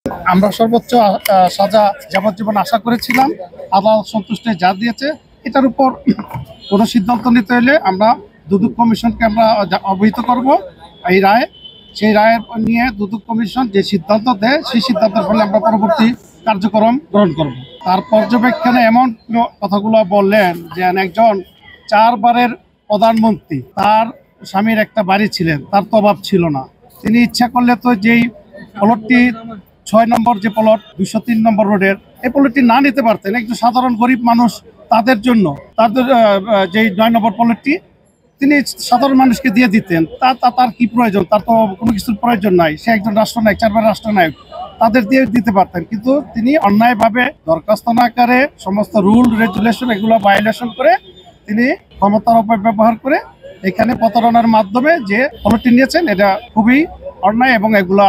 আমরা সর্বোচ্চ সাজা যাবজ্জীবন আশা করেছিলাম, আদালত সন্তুষ্টে যা দিয়েছে। এটার উপর কোনো সিদ্ধান্ত নিতে হলে আমরা দুদক কমিশনকে আমরা অবহিত করব এই রায়। সেই রায়ের নিয়ে দুদক কমিশন যে সিদ্ধান্ত দেয় সেই সিদ্ধান্তের ফলে আমরা পরবর্তী কার্যক্রম গ্রহণ করব। তার পর্যবেক্ষণে এমন কথাগুলো বললেন যে একজন 4 বারের প্রধানমন্ত্রী, তার স্বামীর একটা বাড়ি ছিলেন, তার তো অভাব ছিল না। তিনি ইচ্ছা করলে তো যেই প্লটটি 6 নম্বর যে প্লট 203 নম্বর রোডের, এই প্লটটি না নিতে পারতেন। একজন সাধারণ গরিব মানুষ, তাদের জন্য তাদের যেই 9 নম্বর প্লটটি তিনি সাধারণ মানুষকে দিয়ে দিতেন। তার কি প্রয়োজন? তার তো কোনো কিছুর প্রয়োজন নাই। সে একজন রাষ্ট্রনায়ক, 4 বার রাষ্ট্রনায়ক, তাদের দিয়ে দিতে পারতেন। কিন্তু তিনি অন্যায়ভাবে দরখাস্ত না করে সমস্ত রুল রেগুলেশন এগুলো ভায়োলেশন করে তিনি ক্ষমতার অপব্যবহার করে এখানে প্রতারণার মাধ্যমে যে প্লটটি নিয়েছেন, এটা খুবই অন্যায় এবং এগুলা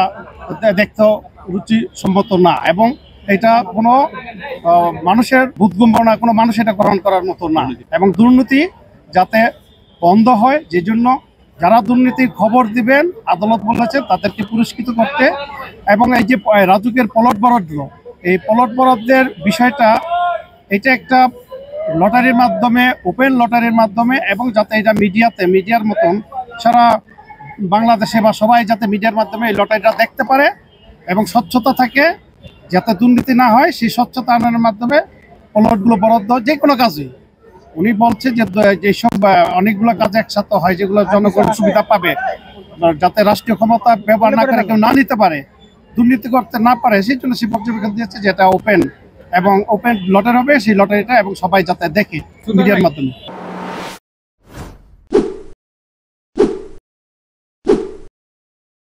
দেখতেও রুচিসম্মত না। এবং এটা কোনো মানুষের বুদ্ধিগম্ভনা, কোনো মানুষ এটা গ্রহণ করার মতো না। এবং দুর্নীতি যাতে বন্ধ হয়, যে জন্য যারা দুর্নীতির খবর দিবেন আদালত বলেছে তাদেরকে পুরস্কৃত করতে। এবং এই যে রাজুকের প্লট বরাদ্দ, এই প্লট বরাদ্দের বিষয়টা, এটা একটা লটারির মাধ্যমে, ওপেন লটারির মাধ্যমে, এবং যাতে এটা মিডিয়ার মতন সারা বাংলাদেশে বা সবাই যাতে মিডিয়ার মাধ্যমে এই লটারিটা দেখতে পারে এবং স্বচ্ছতা থাকে, যাতে দুর্নীতি না হয়, সেই স্বচ্ছতা আনার মাধ্যমে প্লটগুলো বরাদ্দ যে কোনো কাজে। উনি বলছে যে যেসব অনেকগুলো কাজ একসাথে হয় যেগুলো জনগণ সুবিধা পাবে, যাতে রাষ্ট্রীয় ক্ষমতা ব্যবহার না করে কেউ না নিতে পারে, দুর্নীতি করতে না পারে, সেই জন্য সে পর্যবেক্ষণ দিয়েছে যেটা ওপেন এবং ওপেন লটারি হবে, সেই লটারিটা, এবং সবাই যাতে দেখে মিডিয়ার মাধ্যমে।